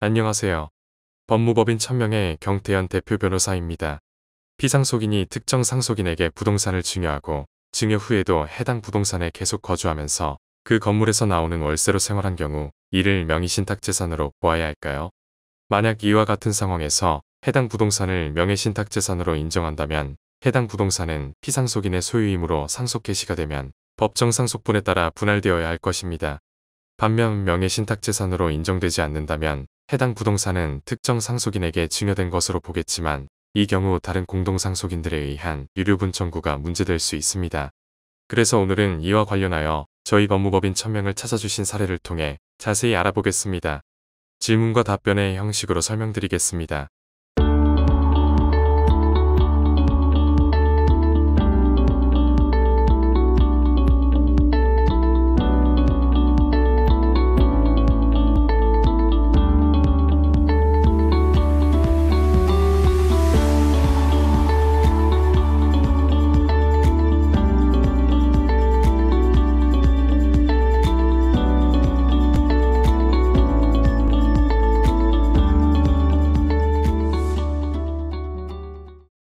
안녕하세요. 법무법인 천명의 경태현 대표 변호사입니다. 피상속인이 특정 상속인에게 부동산을 증여하고 증여 후에도 해당 부동산에 계속 거주하면서 그 건물에서 나오는 월세로 생활한 경우 이를 명의신탁재산으로 보아야 할까요? 만약 이와 같은 상황에서 해당 부동산을 명의신탁재산으로 인정한다면 해당 부동산은 피상속인의 소유이므로 상속 개시가 되면 법정 상속분에 따라 분할되어야 할 것입니다. 반면 명의신탁재산으로 인정되지 않는다면 해당 부동산은 특정 상속인에게 증여된 것으로 보겠지만 이 경우 다른 공동상속인들에 의한 유류분 청구가 문제될 수 있습니다. 그래서 오늘은 이와 관련하여 저희 법무법인 천명을 찾아주신 사례를 통해 자세히 알아보겠습니다. 질문과 답변의 형식으로 설명드리겠습니다.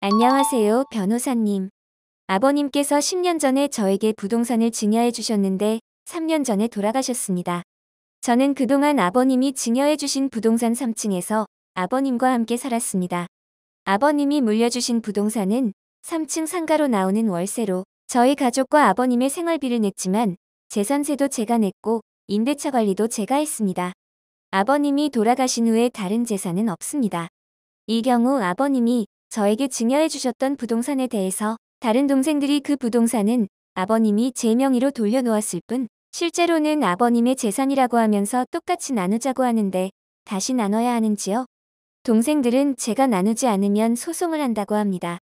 안녕하세요, 변호사님. 아버님께서 10년 전에 저에게 부동산을 증여해 주셨는데 3년 전에 돌아가셨습니다. 저는 그동안 아버님이 증여해 주신 부동산 3층에서 아버님과 함께 살았습니다. 아버님이 물려주신 부동산은 3층 상가로 나오는 월세로 저희 가족과 아버님의 생활비를 냈지만 재산세도 제가 냈고 임대차 관리도 제가 했습니다. 아버님이 돌아가신 후에 다른 재산은 없습니다. 이 경우 아버님이 저에게 증여해 주셨던 부동산에 대해서 다른 동생들이 그 부동산은 아버님이 제 명의로 돌려놓았을 뿐 실제로는 아버님의 재산이라고 하면서 똑같이 나누자고 하는데 다시 나눠야 하는지요? 동생들은 제가 나누지 않으면 소송을 한다고 합니다.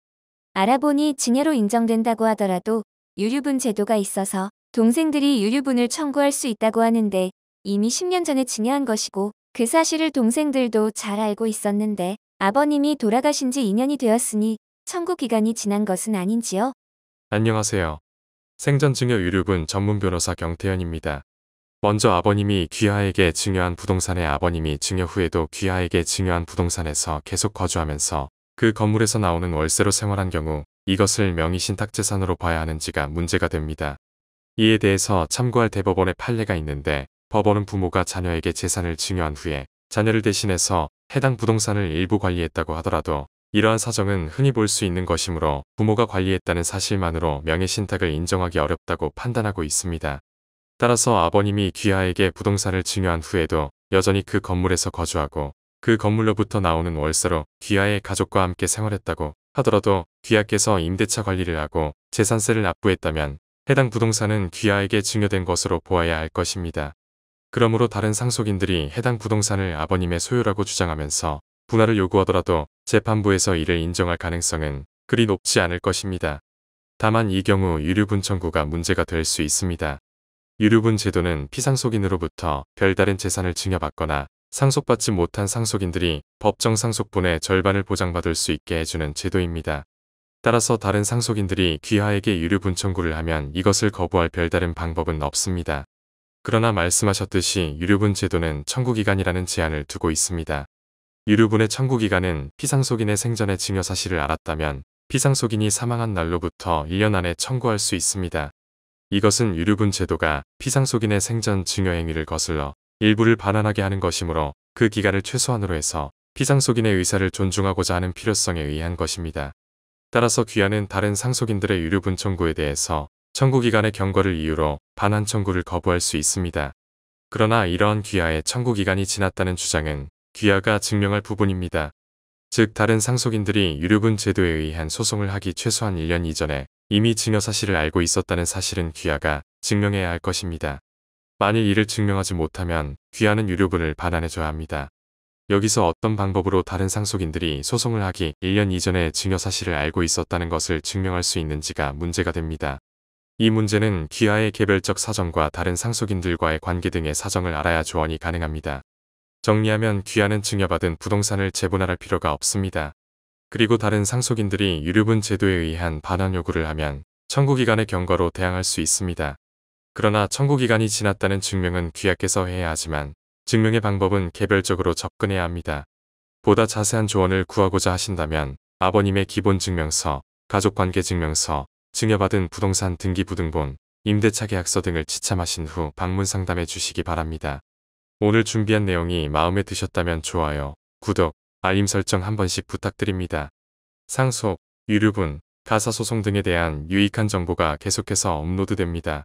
알아보니 증여로 인정된다고 하더라도 유류분 제도가 있어서 동생들이 유류분을 청구할 수 있다고 하는데 이미 10년 전에 증여한 것이고 그 사실을 동생들도 잘 알고 있었는데 아버님이 돌아가신 지 2년이 되었으니 청구 기간이 지난 것은 아닌지요? 안녕하세요. 생전증여 유류분 전문 변호사 경태현입니다. 먼저 아버님이 귀하에게 증여한 부동산에 아버님이 증여 후에도 귀하에게 증여한 부동산에서 계속 거주하면서 그 건물에서 나오는 월세로 생활한 경우 이것을 명의신탁재산으로 봐야 하는지가 문제가 됩니다. 이에 대해서 참고할 대법원의 판례가 있는데 법원은 부모가 자녀에게 재산을 증여한 후에 자녀를 대신해서 해당 부동산을 일부 관리했다고 하더라도 이러한 사정은 흔히 볼 수 있는 것이므로 부모가 관리했다는 사실만으로 명예신탁을 인정하기 어렵다고 판단하고 있습니다. 따라서 아버님이 귀하에게 부동산을 증여한 후에도 여전히 그 건물에서 거주하고 그 건물로부터 나오는 월세로 귀하의 가족과 함께 생활했다고 하더라도 귀하께서 임대차 관리를 하고 재산세를 납부했다면 해당 부동산은 귀하에게 증여된 것으로 보아야 할 것입니다. 그러므로 다른 상속인들이 해당 부동산을 아버님의 소유라고 주장하면서 분할을 요구하더라도 재판부에서 이를 인정할 가능성은 그리 높지 않을 것입니다. 다만 이 경우 유류분 청구가 문제가 될 수 있습니다. 유류분 제도는 피상속인으로부터 별다른 재산을 증여받거나 상속받지 못한 상속인들이 법정 상속분의 절반을 보장받을 수 있게 해주는 제도입니다. 따라서 다른 상속인들이 귀하에게 유류분 청구를 하면 이것을 거부할 별다른 방법은 없습니다. 그러나 말씀하셨듯이 유류분 제도는 청구기간이라는 제한을 두고 있습니다. 유류분의 청구기간은 피상속인의 생전에 증여 사실을 알았다면 피상속인이 사망한 날로부터 1년 안에 청구할 수 있습니다. 이것은 유류분 제도가 피상속인의 생전 증여 행위를 거슬러 일부를 반환하게 하는 것이므로 그 기간을 최소한으로 해서 피상속인의 의사를 존중하고자 하는 필요성에 의한 것입니다. 따라서 귀하는 다른 상속인들의 유류분 청구에 대해서 청구기간의 경과를 이유로 반환 청구를 거부할 수 있습니다. 그러나 이러한 귀하의 청구기간이 지났다는 주장은 귀하가 증명할 부분입니다. 즉 다른 상속인들이 유류분 제도에 의한 소송을 하기 최소한 1년 이전에 이미 증여 사실을 알고 있었다는 사실은 귀하가 증명해야 할 것입니다. 만일 이를 증명하지 못하면 귀하는 유류분을 반환해줘야 합니다. 여기서 어떤 방법으로 다른 상속인들이 소송을 하기 1년 이전에 증여 사실을 알고 있었다는 것을 증명할 수 있는지가 문제가 됩니다. 이 문제는 귀하의 개별적 사정과 다른 상속인들과의 관계 등의 사정을 알아야 조언이 가능합니다. 정리하면 귀하는 증여받은 부동산을 재분할할 필요가 없습니다. 그리고 다른 상속인들이 유류분 제도에 의한 반환 요구를 하면 청구기간의 경과로 대항할 수 있습니다. 그러나 청구기간이 지났다는 증명은 귀하께서 해야 하지만 증명의 방법은 개별적으로 접근해야 합니다. 보다 자세한 조언을 구하고자 하신다면 아버님의 기본 증명서, 가족관계 증명서, 증여받은 부동산 등기부등본, 임대차 계약서 등을 지참하신 후 방문 상담해 주시기 바랍니다. 오늘 준비한 내용이 마음에 드셨다면 좋아요, 구독, 알림 설정 한 번씩 부탁드립니다. 상속, 유류분, 가사소송 등에 대한 유익한 정보가 계속해서 업로드됩니다.